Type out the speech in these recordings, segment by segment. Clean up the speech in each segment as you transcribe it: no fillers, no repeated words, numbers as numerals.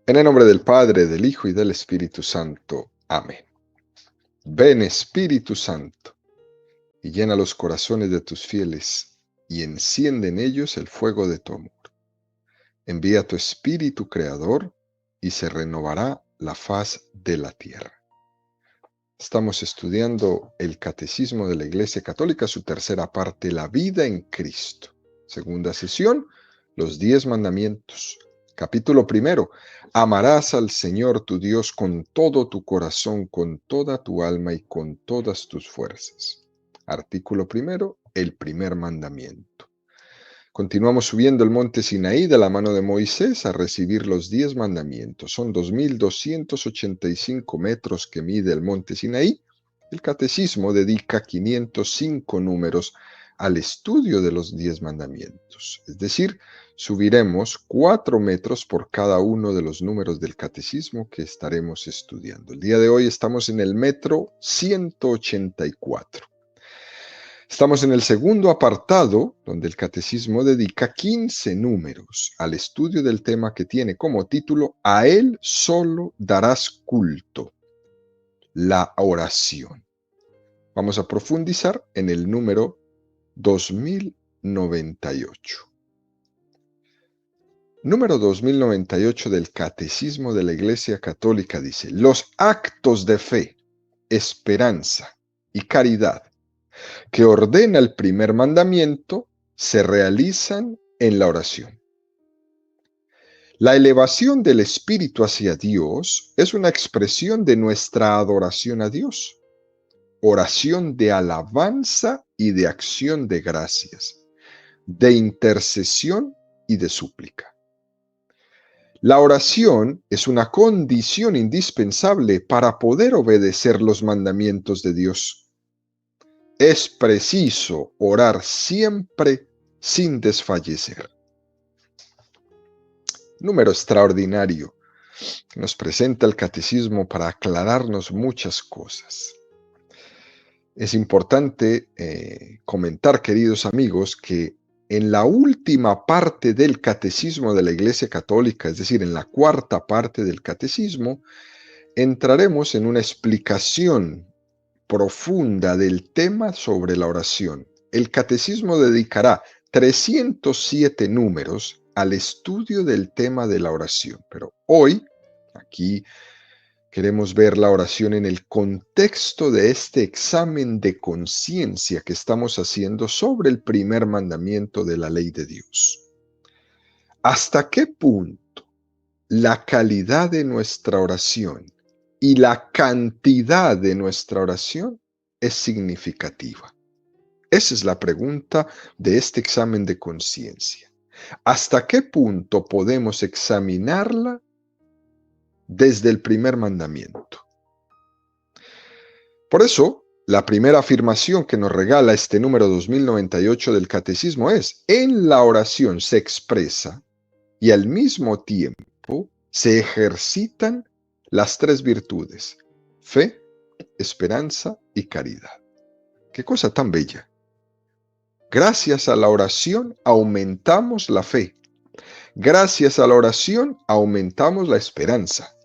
En el nombre del Padre, del Hijo y del Espíritu Santo. Amén. Ven Espíritu Santo, y llena los corazones de tus fieles, y enciende en ellos el fuego de tu amor. Envía tu Espíritu Creador, y se renovará la faz de la tierra. Estamos estudiando el Catecismo de la Iglesia Católica, su tercera parte, la vida en Cristo. Segunda sesión, los 10 mandamientos. Capítulo primero, amarás al Señor tu Dios con todo tu corazón, con toda tu alma y con todas tus fuerzas. Artículo primero, el primer mandamiento. Continuamos subiendo el monte Sinaí de la mano de Moisés a recibir los 10 mandamientos. Son 2.285 metros que mide el monte Sinaí. El catecismo dedica 505 números al estudio de los 10 mandamientos. Es decir, subiremos 4 metros por cada uno de los números del catecismo que estaremos estudiando. El día de hoy estamos en el metro 184. Estamos en el segundo apartado, donde el catecismo dedica 15 números al estudio del tema que tiene como título A él solo darás culto, la oración. Vamos a profundizar en el número 2098. Número 2098 del Catecismo de la Iglesia Católica dice: los actos de fe, esperanza y caridad que ordena el primer mandamiento se realizan en la oración. La elevación del espíritu hacia Dios es una expresión de nuestra adoración a Dios, oración de alabanza y de acción de gracias, de intercesión y de súplica. La oración es una condición indispensable para poder obedecer los mandamientos de Dios. Es preciso orar siempre sin desfallecer. Número extraordinario que nos presenta el catecismo para aclararnos muchas cosas. Es importante comentar, queridos amigos, que en la última parte del catecismo de la Iglesia Católica, es decir, en la cuarta parte del catecismo, entraremos en una explicación profunda del tema sobre la oración. El catecismo dedicará 307 números al estudio del tema de la oración, pero hoy, aquí, queremos ver la oración en el contexto de este examen de conciencia que estamos haciendo sobre el primer mandamiento de la ley de Dios. ¿Hasta qué punto la calidad de nuestra oración y la cantidad de nuestra oración es significativa? Esa es la pregunta de este examen de conciencia. ¿Hasta qué punto podemos examinarla desde el primer mandamiento? Por eso, la primera afirmación que nos regala este número 2098 del Catecismo es: en la oración se expresa y al mismo tiempo se ejercitan las 3 virtudes: fe, esperanza y caridad. ¡Qué cosa tan bella! Gracias a la oración aumentamos la fe. Gracias a la oración aumentamos la esperanza.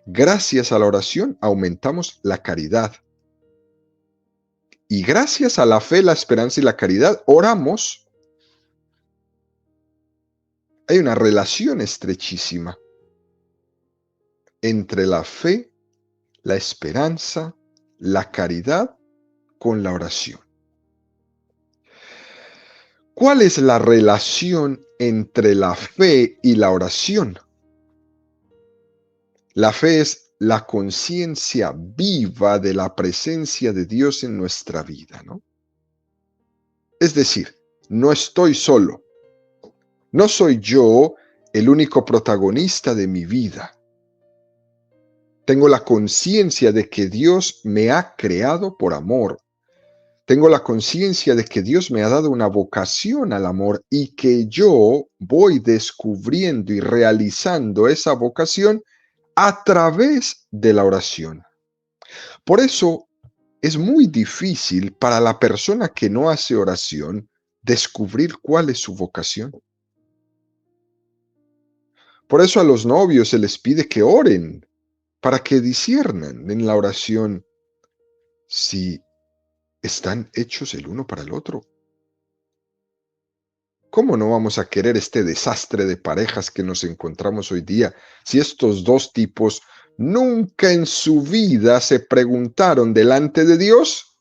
Gracias a la oración aumentamos la caridad. Y gracias a la fe, la esperanza y la caridad oramos. Hay una relación estrechísima entre la fe, la esperanza, la caridad con la oración. ¿Cuál es la relación entre la fe y la oración? La fe es la conciencia viva de la presencia de Dios en nuestra vida, ¿no? Es decir, no estoy solo. No soy yo el único protagonista de mi vida. Tengo la conciencia de que Dios me ha creado por amor. Tengo la conciencia de que Dios me ha dado una vocación al amor y que yo voy descubriendo y realizando esa vocación a través de la oración. Por eso es muy difícil para la persona que no hace oración descubrir cuál es su vocación. Por eso a los novios se les pide que oren para que disciernan en la oración si están hechos el uno para el otro. ¿Cómo no vamos a querer este desastre de parejas que nos encontramos hoy día si estos dos tipos nunca en su vida se preguntaron delante de Dios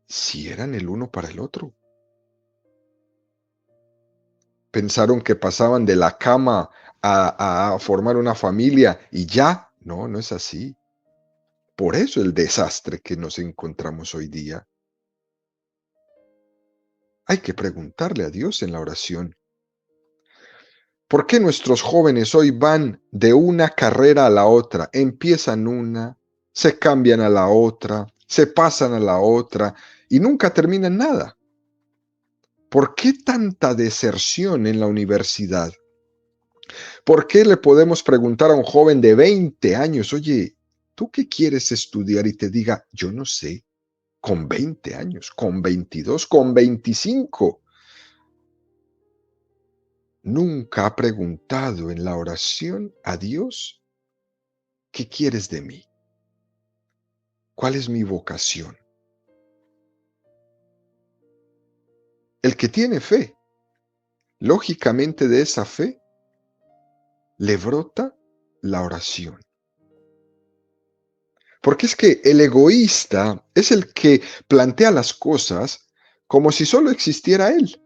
si eran el uno para el otro? Pensaron que pasaban de la cama a formar una familia y ya. No, no es así. Por eso el desastre que nos encontramos hoy día. Hay que preguntarle a Dios en la oración. ¿Por qué nuestros jóvenes hoy van de una carrera a la otra? Empiezan una, se cambian a la otra, se pasan a la otra y nunca terminan nada. ¿Por qué tanta deserción en la universidad? ¿Por qué le podemos preguntar a un joven de 20 años, oye, ¿tú qué quieres estudiar? Y te diga, yo no sé, con 20 años, con 22, con 25. Nunca ha preguntado en la oración a Dios, ¿qué quieres de mí? ¿Cuál es mi vocación? El que tiene fe, lógicamente de esa fe, le brota la oración. Porque es que el egoísta es el que plantea las cosas como si solo existiera él.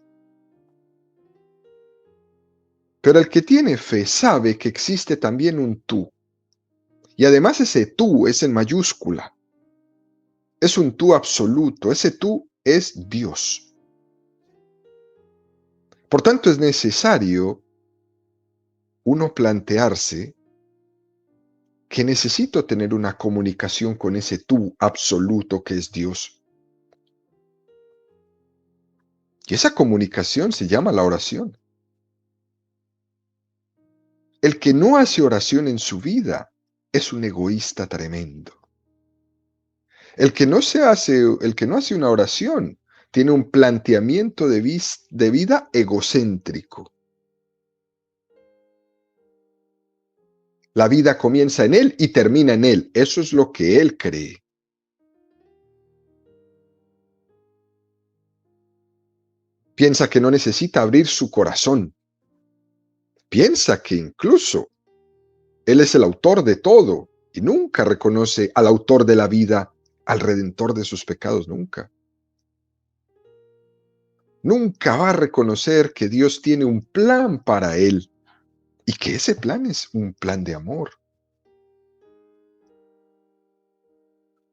Pero el que tiene fe sabe que existe también un tú. Y además ese tú es en mayúscula. Es un tú absoluto. Ese tú es Dios. Por tanto, es necesario uno plantearse que necesito tener una comunicación con ese tú absoluto que es Dios. Y esa comunicación se llama la oración. El que no hace oración en su vida es un egoísta tremendo. El que no hace una oración tiene un planteamiento de vida egocéntrico. La vida comienza en él y termina en él. Eso es lo que él cree. Piensa que no necesita abrir su corazón. Piensa que incluso él es el autor de todo y nunca reconoce al autor de la vida, al redentor de sus pecados, nunca. Nunca va a reconocer que Dios tiene un plan para él y que ese plan es un plan de amor.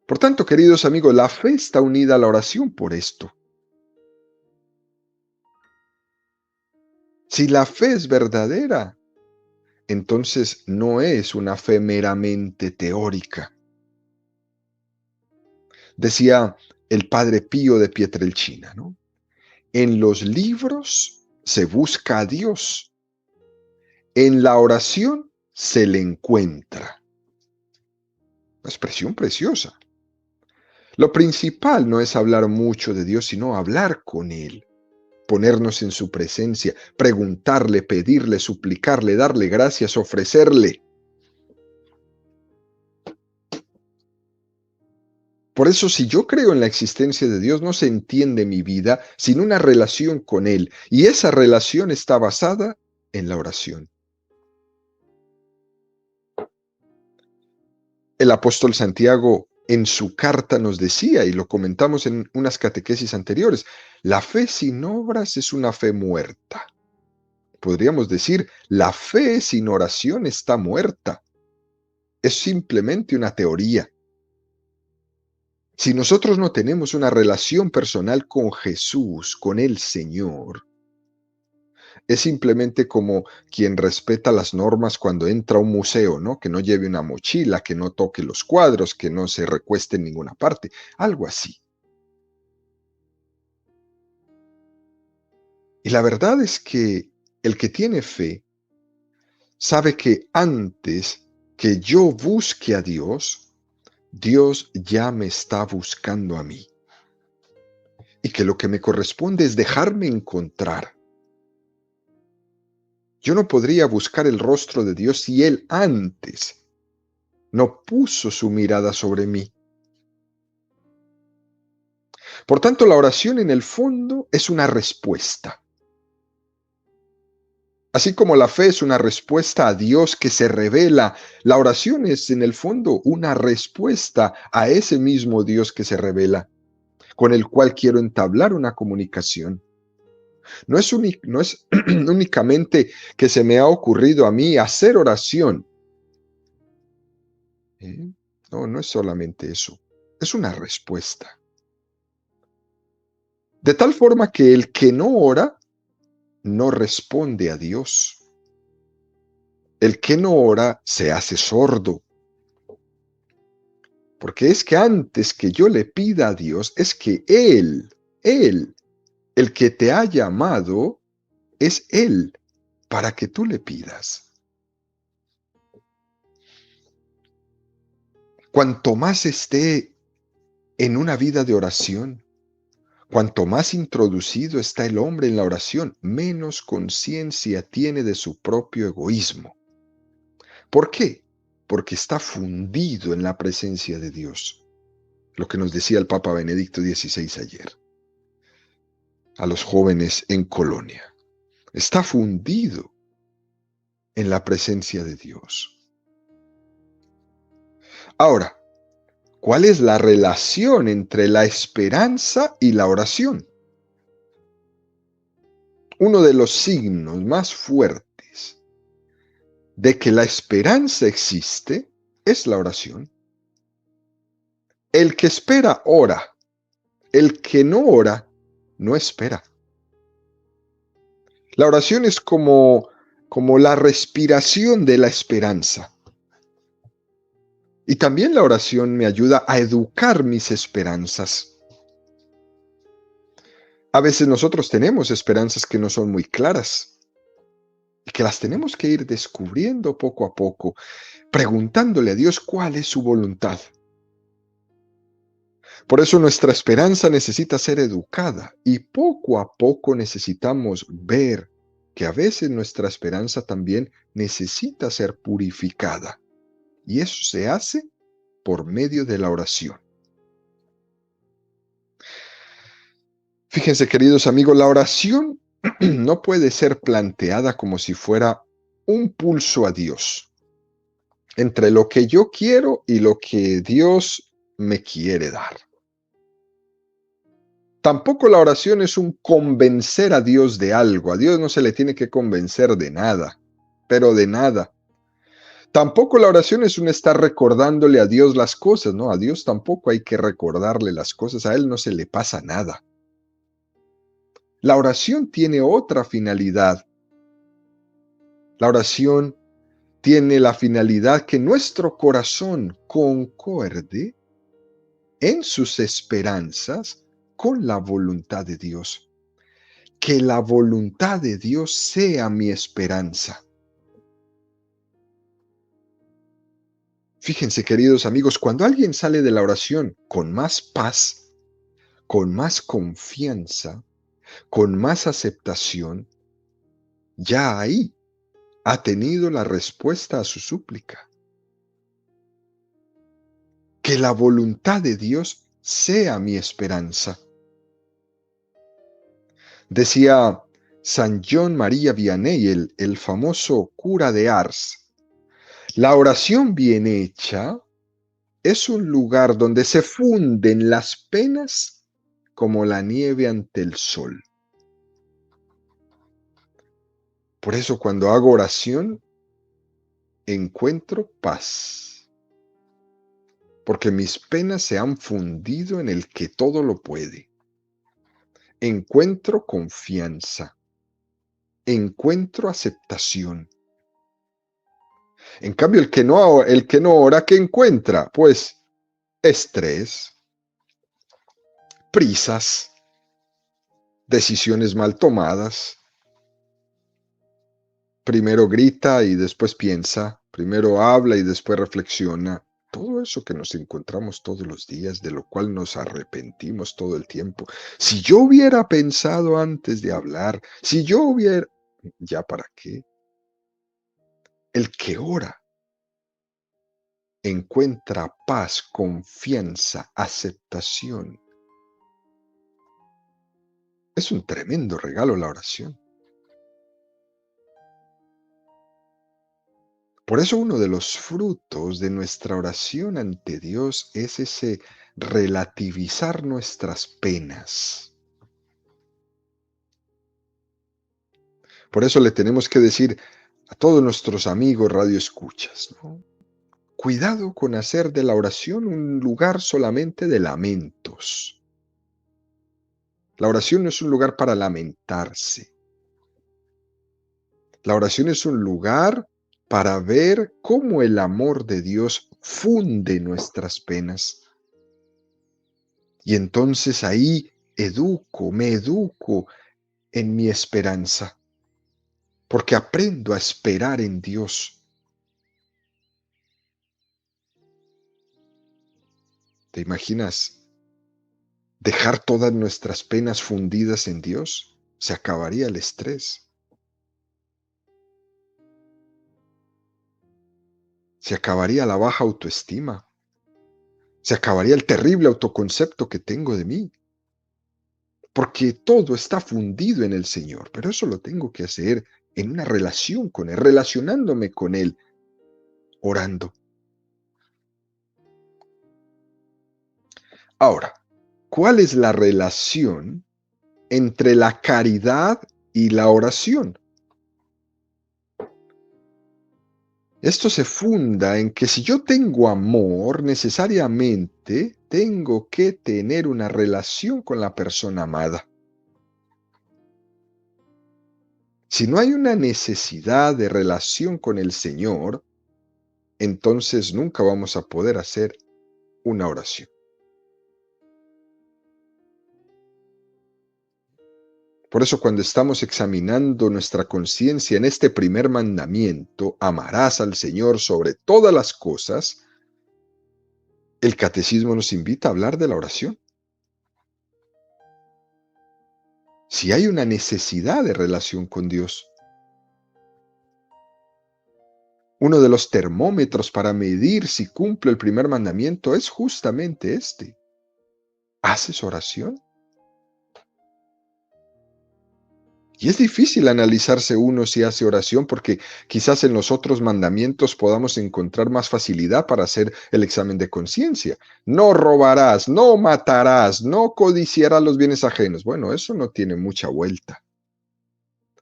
Por tanto, queridos amigos, la fe está unida a la oración por esto. Si la fe es verdadera, entonces no es una fe meramente teórica. Decía el padre Pío de Pietrelcina, ¿no? En los libros se busca a Dios, en la oración se le encuentra. Una expresión preciosa. Lo principal no es hablar mucho de Dios, sino hablar con Él, ponernos en su presencia, preguntarle, pedirle, suplicarle, darle gracias, ofrecerle. Por eso, si yo creo en la existencia de Dios, no se entiende mi vida sin una relación con Él. Y esa relación está basada en la oración. El apóstol Santiago en su carta nos decía, y lo comentamos en unas catequesis anteriores, la fe sin obras es una fe muerta. Podríamos decir, la fe sin oración está muerta. Es simplemente una teoría. Si nosotros no tenemos una relación personal con Jesús, con el Señor, es simplemente como quien respeta las normas cuando entra a un museo, ¿no? Que no lleve una mochila, que no toque los cuadros, que no se recueste en ninguna parte, algo así. Y la verdad es que el que tiene fe sabe que antes que yo busque a Dios, Dios ya me está buscando a mí. Y que lo que me corresponde es dejarme encontrar. Yo no podría buscar el rostro de Dios si Él antes no puso su mirada sobre mí. Por tanto, la oración en el fondo es una respuesta. Así como la fe es una respuesta a Dios que se revela, la oración es en el fondo una respuesta a ese mismo Dios que se revela, con el cual quiero entablar una comunicación. No es únicamente que se me ha ocurrido a mí hacer oración. ¿Eh? No, no es solamente eso. Es una respuesta. De tal forma que el que no ora no responde a Dios. El que no ora se hace sordo. Porque es que antes que yo le pida a Dios, es que Él, el que te ha llamado, es Él para que tú le pidas. Cuanto más esté en una vida de oración, cuanto más introducido está el hombre en la oración, menos conciencia tiene de su propio egoísmo. ¿Por qué? Porque está fundido en la presencia de Dios. Lo que nos decía el Papa Benedicto XVI ayer a los jóvenes en Colonia. Está fundido en la presencia de Dios. Ahora, ¿cuál es la relación entre la esperanza y la oración? Uno de los signos más fuertes de que la esperanza existe es la oración. El que espera ora, el que no ora no espera. La oración es como la respiración de la esperanza. Y también la oración me ayuda a educar mis esperanzas. A veces nosotros tenemos esperanzas que no son muy claras y que las tenemos que ir descubriendo poco a poco, preguntándole a Dios cuál es su voluntad. Por eso nuestra esperanza necesita ser educada y poco a poco necesitamos ver que a veces nuestra esperanza también necesita ser purificada. Y eso se hace por medio de la oración. Fíjense, queridos amigos, la oración no puede ser planteada como si fuera un pulso a Dios entre lo que yo quiero y lo que Dios me quiere dar. Tampoco la oración es un convencer a Dios de algo. A Dios no se le tiene que convencer de nada, pero de nada. Tampoco la oración es un estar recordándole a Dios las cosas, ¿no? A Dios tampoco hay que recordarle las cosas, a Él no se le pasa nada. La oración tiene otra finalidad. La oración tiene la finalidad que nuestro corazón concuerde en sus esperanzas con la voluntad de Dios. Que la voluntad de Dios sea mi esperanza. Fíjense, queridos amigos, cuando alguien sale de la oración con más paz, con más confianza, con más aceptación, ya ahí ha tenido la respuesta a su súplica. Que la voluntad de Dios sea mi esperanza. Decía San John María Vianney, el famoso cura de Ars, la oración bien hecha es un lugar donde se funden las penas como la nieve ante el sol. Por eso cuando hago oración, encuentro paz, porque mis penas se han fundido en el que todo lo puede. Encuentro confianza, encuentro aceptación. En cambio, el que no ora, ¿qué encuentra? Pues estrés, prisas, decisiones mal tomadas. Primero grita y después piensa, primero habla y después reflexiona. Todo eso que nos encontramos todos los días, de lo cual nos arrepentimos todo el tiempo. Si yo hubiera pensado antes de hablar, si yo hubiera... ¿Ya para qué? El que ora encuentra paz, confianza, aceptación. Es un tremendo regalo la oración. Por eso uno de los frutos de nuestra oración ante Dios es ese relativizar nuestras penas. Por eso le tenemos que decir a todos nuestros amigos radioescuchas, ¿no? Cuidado con hacer de la oración un lugar solamente de lamentos. La oración no es un lugar para lamentarse. La oración es un lugar para ver cómo el amor de Dios funde nuestras penas. Y entonces ahí me educo en mi esperanza, porque aprendo a esperar en Dios. ¿Te imaginas dejar todas nuestras penas fundidas en Dios? Se acabaría el estrés. Se acabaría la baja autoestima. Se acabaría el terrible autoconcepto que tengo de mí. Porque todo está fundido en el Señor. Pero eso lo tengo que hacer en una relación con Él, relacionándome con Él, orando. Ahora, ¿cuál es la relación entre la caridad y la oración? Esto se funda en que si yo tengo amor, necesariamente tengo que tener una relación con la persona amada. Si no hay una necesidad de relación con el Señor, entonces nunca vamos a poder hacer una oración. Por eso cuando estamos examinando nuestra conciencia en este primer mandamiento, amarás al Señor sobre todas las cosas, el catecismo nos invita a hablar de la oración. Si hay una necesidad de relación con Dios, uno de los termómetros para medir si cumple el primer mandamiento es justamente este. ¿Haces oración? Y es difícil analizarse uno si hace oración porque quizás en los otros mandamientos podamos encontrar más facilidad para hacer el examen de conciencia. No robarás, no matarás, no codiciarás los bienes ajenos. Bueno, eso no tiene mucha vuelta.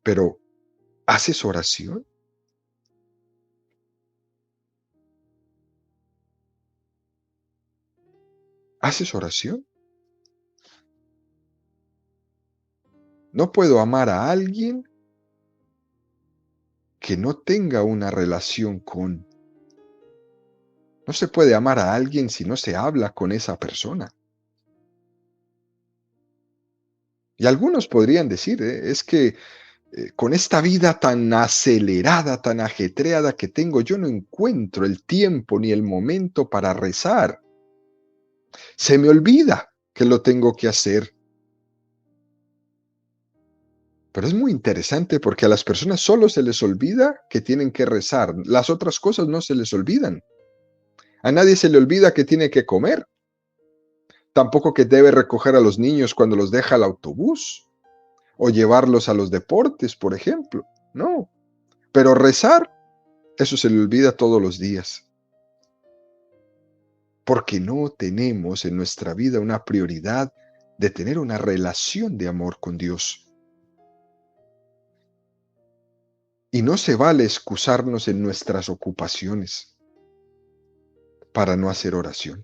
Pero, ¿haces oración? ¿Haces oración? No puedo amar a alguien que no tenga una relación con. No se puede amar a alguien si no se habla con esa persona. Y algunos podrían decir, es que con esta vida tan acelerada, tan ajetreada que tengo, yo no encuentro el tiempo ni el momento para rezar. Se me olvida que lo tengo que hacer. Pero es muy interesante porque a las personas solo se les olvida que tienen que rezar. Las otras cosas no se les olvidan. A nadie se le olvida que tiene que comer. Tampoco que debe recoger a los niños cuando los deja al autobús o llevarlos a los deportes, por ejemplo. No. Pero rezar, eso se le olvida todos los días. Porque no tenemos en nuestra vida una prioridad de tener una relación de amor con Dios. Y no se vale excusarnos en nuestras ocupaciones para no hacer oración.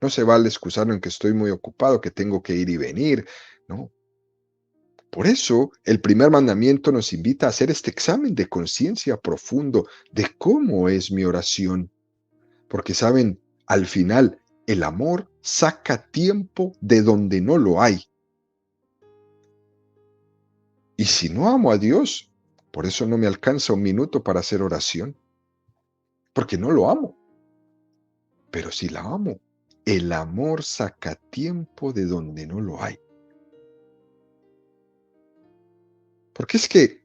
No se vale excusarnos en que estoy muy ocupado, que tengo que ir y venir. No. Por eso el primer mandamiento nos invita a hacer este examen de conciencia profundo de cómo es mi oración. Porque saben, al final el amor saca tiempo de donde no lo hay. Y si no amo a Dios, por eso no me alcanza un minuto para hacer oración, porque no lo amo. Pero si la amo, el amor saca tiempo de donde no lo hay. Porque es que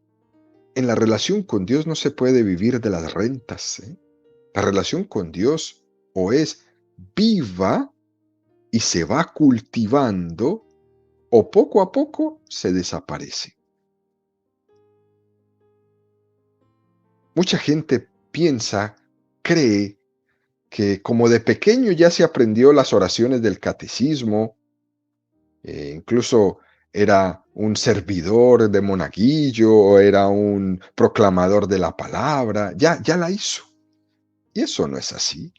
en la relación con Dios no se puede vivir de las rentas, ¿eh? La relación con Dios o es viva y se va cultivando, o poco a poco se desaparece. Mucha gente piensa, cree que como de pequeño ya se aprendió las oraciones del catecismo, incluso era un servidor de monaguillo o era un proclamador de la palabra, ya la hizo. Y eso no es así,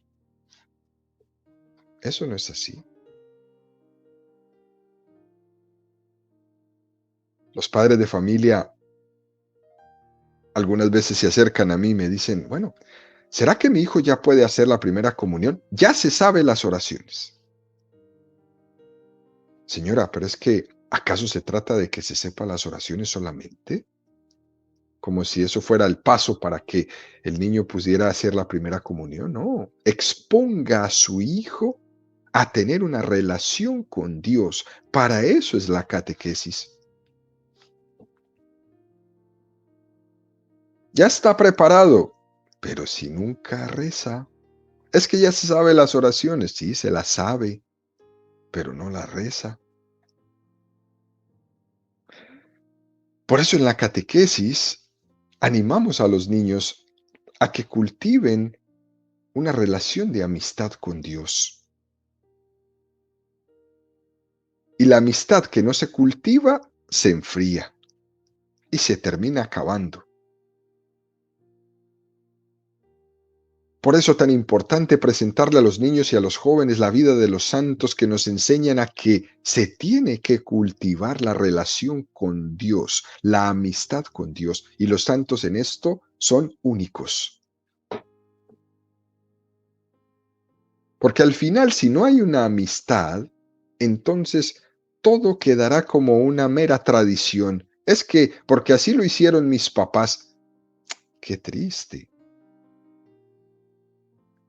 eso no es así. Los padres de familia algunas veces se acercan a mí y me dicen, bueno, ¿será que mi hijo ya puede hacer la primera comunión? Ya se sabe las oraciones. Señora, pero es que, ¿acaso se trata de que se sepa las oraciones solamente? Como si eso fuera el paso para que el niño pudiera hacer la primera comunión. No, exponga a su hijo a tener una relación con Dios. Para eso es la catequesis. Ya está preparado, pero si nunca reza, es que ya se sabe las oraciones, sí, se las sabe, pero no las reza. Por eso en la catequesis animamos a los niños a que cultiven una relación de amistad con Dios. Y la amistad que no se cultiva se enfría y se termina acabando. Por eso tan importante presentarle a los niños y a los jóvenes la vida de los santos que nos enseñan a que se tiene que cultivar la relación con Dios, la amistad con Dios. Y los santos en esto son únicos. Porque al final, si no hay una amistad, entonces todo quedará como una mera tradición. Es que, porque así lo hicieron mis papás, qué triste.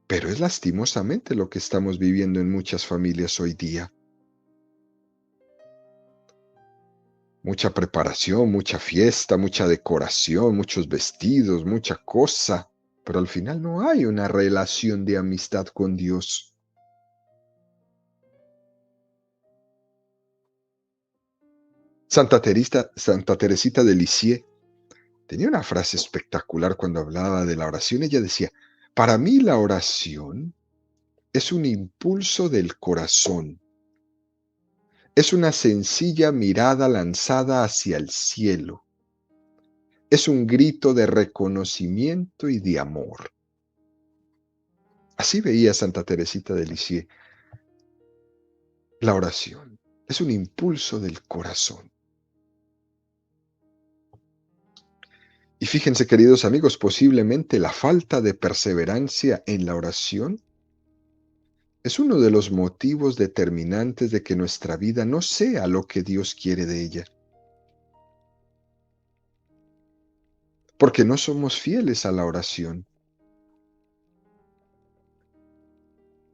Pero es lastimosamente lo que estamos viviendo en muchas familias hoy día. Mucha preparación, mucha fiesta, mucha decoración, muchos vestidos, mucha cosa, pero al final no hay una relación de amistad con Dios. Santa Teresita de Lisieux tenía una frase espectacular cuando hablaba de la oración. Ella decía, para mí la oración es un impulso del corazón, es una sencilla mirada lanzada hacia el cielo, es un grito de reconocimiento y de amor. Así veía Santa Teresita de Lisieux la oración, es un impulso del corazón. Y fíjense, queridos amigos, posiblemente la falta de perseverancia en la oración es uno de los motivos determinantes de que nuestra vida no sea lo que Dios quiere de ella. Porque no somos fieles a la oración.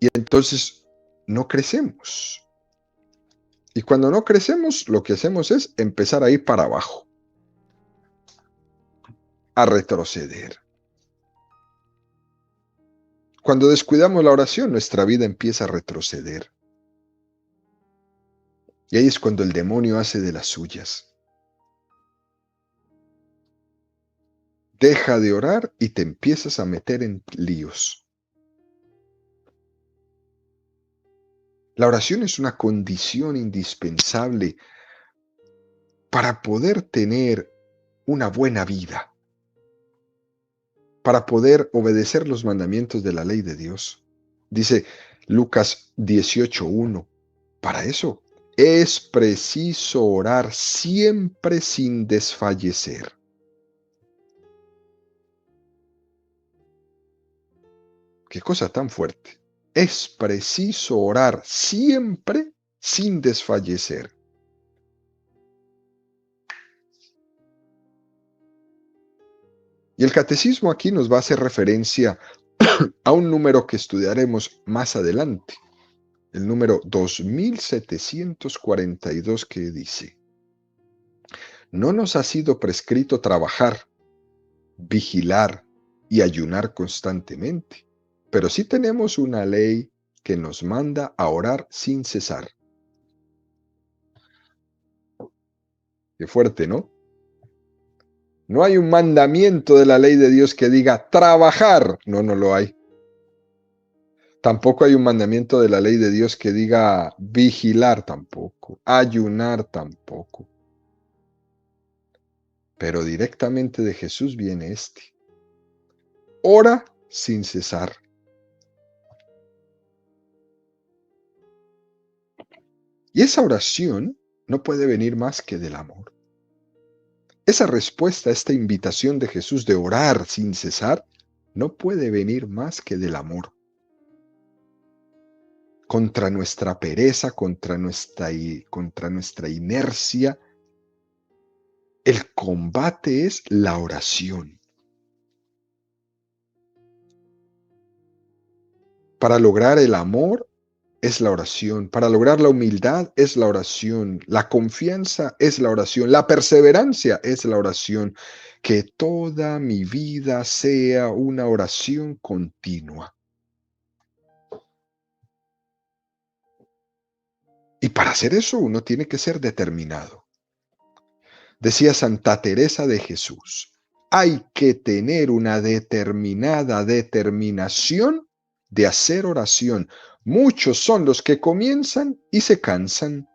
Y entonces no crecemos. Y cuando no crecemos, lo que hacemos es empezar a ir para abajo, a retroceder. Cuando descuidamos la oración, nuestra vida empieza a retroceder. Y ahí es cuando el demonio hace de las suyas. Deja de orar y te empiezas a meter en líos. La oración es una condición indispensable para poder tener una buena vida, para poder obedecer los mandamientos de la ley de Dios. Dice Lucas 18:1, para eso es preciso orar siempre sin desfallecer. Qué cosa tan fuerte. Es preciso orar siempre sin desfallecer. Y el catecismo aquí nos va a hacer referencia a un número que estudiaremos más adelante, el número 2742, que dice, no nos ha sido prescrito trabajar, vigilar y ayunar constantemente, pero sí tenemos una ley que nos manda a orar sin cesar. Qué fuerte, ¿no? No hay un mandamiento de la ley de Dios que diga trabajar. No, no lo hay. Tampoco hay un mandamiento de la ley de Dios que diga vigilar tampoco, ayunar tampoco. Pero directamente de Jesús viene este. Ora sin cesar. Y esa oración no puede venir más que del amor. Esa respuesta a esta invitación de Jesús de orar sin cesar no puede venir más que del amor. Contra nuestra pereza, contra nuestra inercia, el combate es la oración. Para lograr el amor es la oración. Para lograr la humildad es la oración. La confianza es la oración. La perseverancia es la oración. Que toda mi vida sea una oración continua. Y para hacer eso uno tiene que ser determinado. Decía Santa Teresa de Jesús, hay que tener una determinada determinación de hacer oración. Muchos son los que comienzan y se cansan.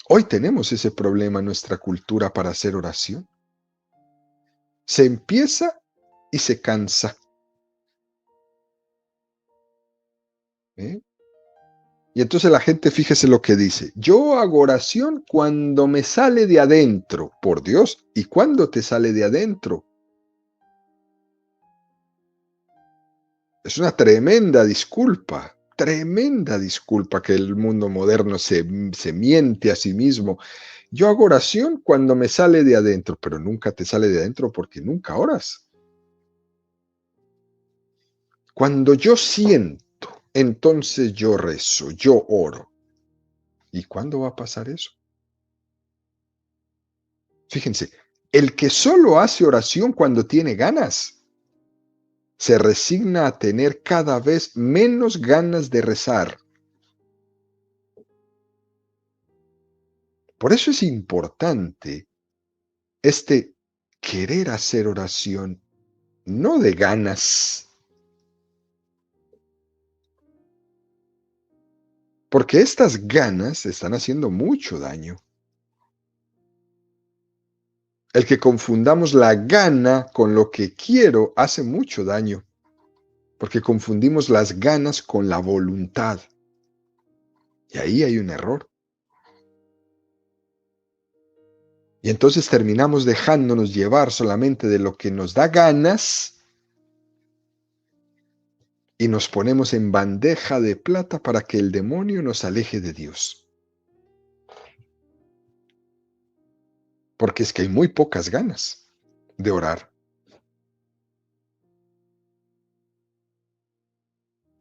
Hoy tenemos ese problema en nuestra cultura para hacer oración. Se empieza y se cansa. ¿Eh? Y entonces la gente, fíjese lo que dice. Yo hago oración cuando me sale de adentro, por Dios. ¿Y cuándo te sale de adentro? Es una tremenda disculpa que el mundo moderno se miente a sí mismo. Yo hago oración cuando me sale de adentro, pero nunca te sale de adentro porque nunca oras. Cuando yo siento, entonces yo rezo, yo oro. ¿Y cuándo va a pasar eso? Fíjense, el que solo hace oración cuando tiene ganas, se resigna a tener cada vez menos ganas de rezar. Por eso es importante este querer hacer oración, no de ganas, porque estas ganas están haciendo mucho daño. El que confundamos la gana con lo que quiero hace mucho daño, porque confundimos las ganas con la voluntad. Y ahí hay un error. Y entonces terminamos dejándonos llevar solamente de lo que nos da ganas y nos ponemos en bandeja de plata para que el demonio nos aleje de Dios. Porque es que hay muy pocas ganas de orar.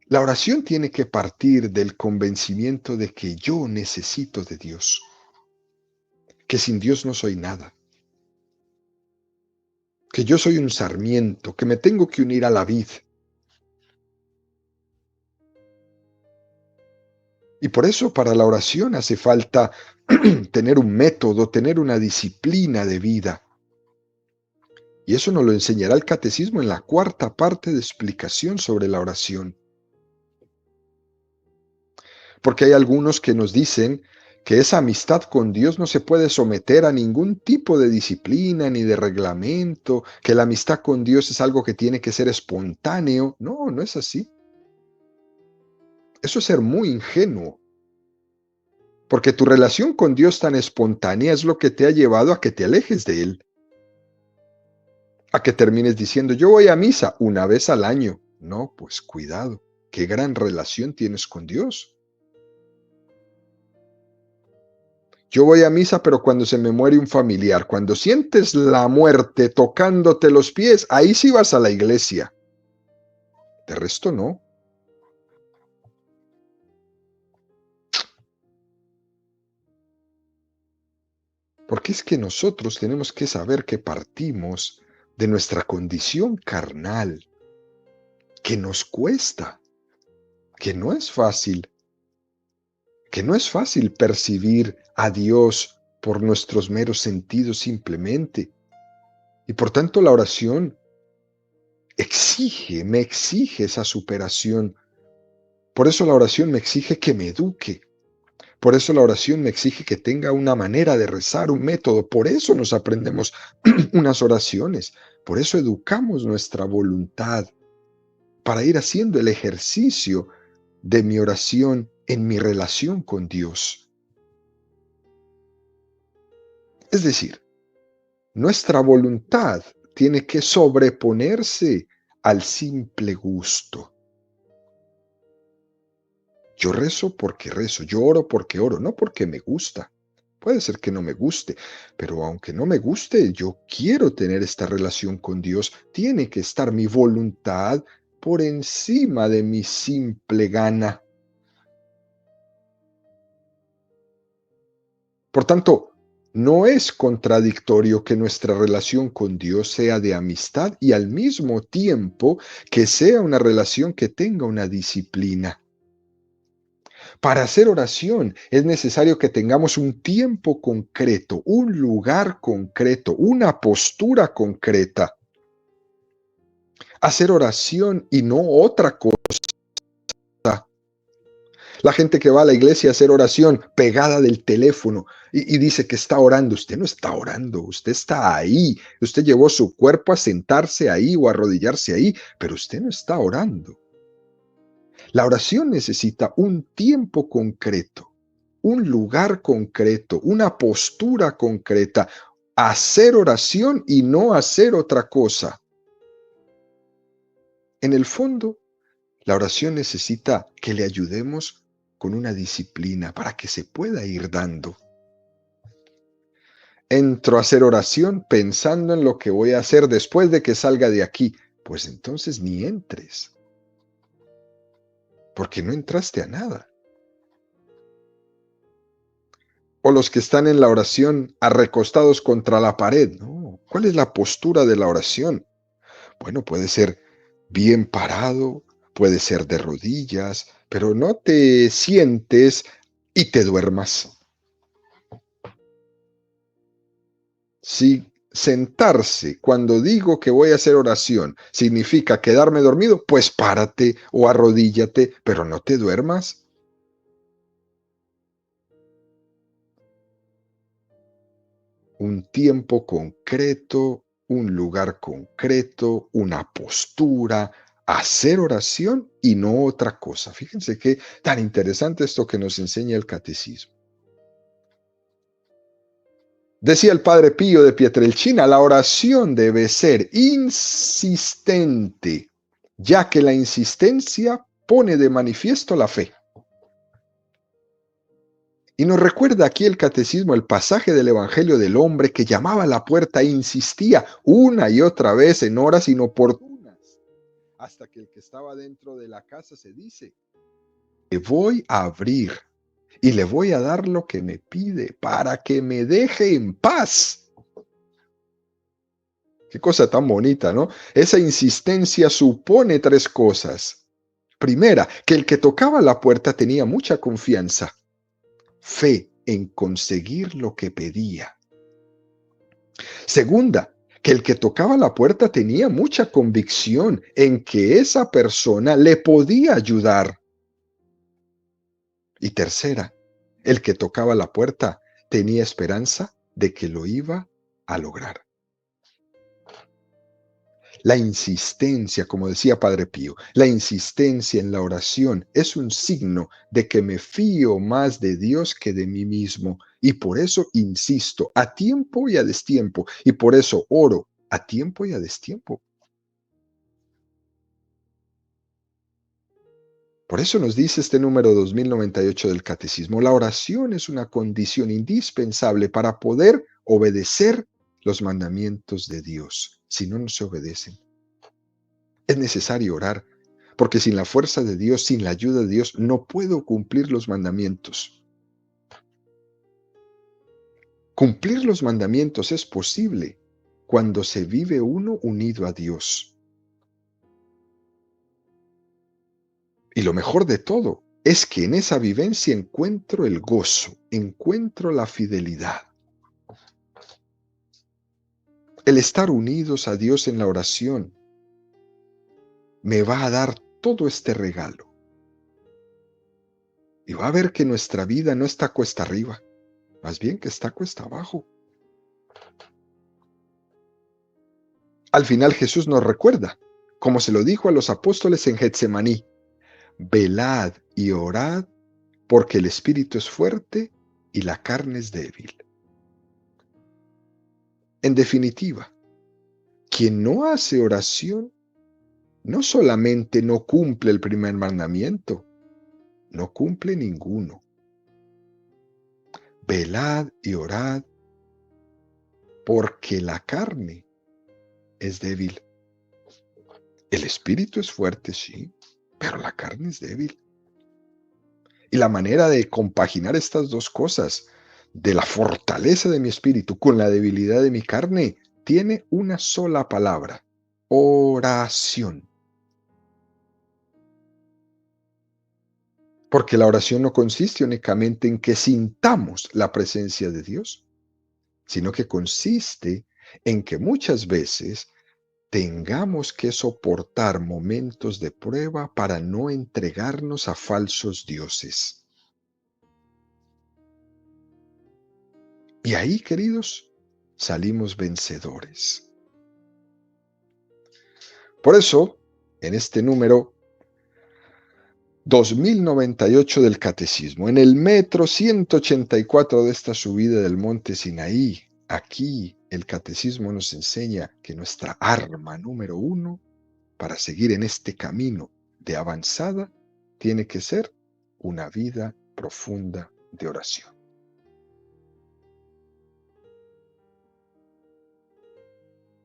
La oración tiene que partir del convencimiento de que yo necesito de Dios, que sin Dios no soy nada, que yo soy un sarmiento, que me tengo que unir a la vid. Y por eso para la oración hace falta tener un método, tener una disciplina de vida. Y eso nos lo enseñará el catecismo en la cuarta parte de explicación sobre la oración. Porque hay algunos que nos dicen que esa amistad con Dios no se puede someter a ningún tipo de disciplina ni de reglamento, que la amistad con Dios es algo que tiene que ser espontáneo. No, no es así. Eso es ser muy ingenuo. Porque tu relación con Dios tan espontánea es lo que te ha llevado a que te alejes de Él. A que termines diciendo, yo voy a misa una vez al año. No, pues cuidado, qué gran relación tienes con Dios. Yo voy a misa, pero cuando se me muere un familiar, cuando sientes la muerte tocándote los pies, ahí sí vas a la iglesia. De resto no. Porque es que nosotros tenemos que saber que partimos de nuestra condición carnal, que nos cuesta, que no es fácil, que no es fácil percibir a Dios por nuestros meros sentidos simplemente. Y por tanto la oración me exige esa superación. Por eso la oración me exige que me eduque. Por eso la oración me exige que tenga una manera de rezar, un método. Por eso nos aprendemos unas oraciones. Por eso educamos nuestra voluntad para ir haciendo el ejercicio de mi oración en mi relación con Dios. Es decir, nuestra voluntad tiene que sobreponerse al simple gusto. Yo rezo porque rezo, yo oro porque oro, no porque me gusta. Puede ser que no me guste, pero aunque no me guste, yo quiero tener esta relación con Dios. Tiene que estar mi voluntad por encima de mi simple gana. Por tanto, no es contradictorio que nuestra relación con Dios sea de amistad y al mismo tiempo que sea una relación que tenga una disciplina. Para hacer oración es necesario que tengamos un tiempo concreto, un lugar concreto, una postura concreta. Hacer oración y no otra cosa. La gente que va a la iglesia a hacer oración pegada del teléfono y dice que está orando. Usted no está orando, usted está ahí. Usted llevó su cuerpo a sentarse ahí o a arrodillarse ahí, pero usted no está orando. La oración necesita un tiempo concreto, un lugar concreto, una postura concreta. Hacer oración y no hacer otra cosa. En el fondo, la oración necesita que le ayudemos con una disciplina para que se pueda ir dando. Entro a hacer oración pensando en lo que voy a hacer después de que salga de aquí. Pues entonces ni entres, porque no entraste a nada. O los que están en la oración arrecostados contra la pared. No, ¿cuál es la postura de la oración? Bueno, puede ser bien parado, puede ser de rodillas, pero no te sientes y te duermas. Si sentarse cuando digo que voy a hacer oración significa quedarme dormido, pues párate o arrodíllate, pero no te duermas. Un tiempo concreto, un lugar concreto, una postura, hacer oración y no otra cosa. Fíjense qué tan interesante esto que nos enseña el catecismo. Decía el padre Pío de Pietrelcina, la oración debe ser insistente, ya que la insistencia pone de manifiesto la fe. Y nos recuerda aquí el catecismo el pasaje del Evangelio del hombre que llamaba a la puerta e insistía una y otra vez en horas inoportunas, hasta que el que estaba dentro de la casa se dice, le voy a abrir y le voy a dar lo que me pide para que me deje en paz. Qué cosa tan bonita, ¿no? Esa insistencia supone tres cosas. Primera, que el que tocaba la puerta tenía mucha confianza, fe en conseguir lo que pedía. Segunda, que el que tocaba la puerta tenía mucha convicción en que esa persona le podía ayudar. Y tercera, el que tocaba la puerta tenía esperanza de que lo iba a lograr. La insistencia, como decía Padre Pío, la insistencia en la oración es un signo de que me fío más de Dios que de mí mismo y por eso insisto a tiempo y a destiempo y por eso oro a tiempo y a destiempo. Por eso nos dice este número 2098 del Catecismo, la oración es una condición indispensable para poder obedecer los mandamientos de Dios. Si no, no se obedecen. Es necesario orar, porque sin la fuerza de Dios, sin la ayuda de Dios, no puedo cumplir los mandamientos. Cumplir los mandamientos es posible cuando se vive uno unido a Dios. Y lo mejor de todo es que en esa vivencia encuentro el gozo, encuentro la fidelidad. El estar unidos a Dios en la oración me va a dar todo este regalo. Y va a ver que nuestra vida no está cuesta arriba, más bien que está cuesta abajo. Al final Jesús nos recuerda, como se lo dijo a los apóstoles en Getsemaní: velad y orad, porque el espíritu es fuerte y la carne es débil. En definitiva, quien no hace oración no solamente no cumple el primer mandamiento, no cumple ninguno. Velad y orad, porque la carne es débil. El espíritu es fuerte, sí, pero la carne es débil. Y la manera de compaginar estas dos cosas, de la fortaleza de mi espíritu con la debilidad de mi carne, tiene una sola palabra: oración. Porque la oración no consiste únicamente en que sintamos la presencia de Dios, sino que consiste en que muchas veces tengamos que soportar momentos de prueba para no entregarnos a falsos dioses. Y ahí, queridos, salimos vencedores. Por eso, en este número 2098 del Catecismo, en el metro 184 de esta subida del monte Sinaí, aquí el Catecismo nos enseña que nuestra arma número 1 para seguir en este camino de avanzada tiene que ser una vida profunda de oración.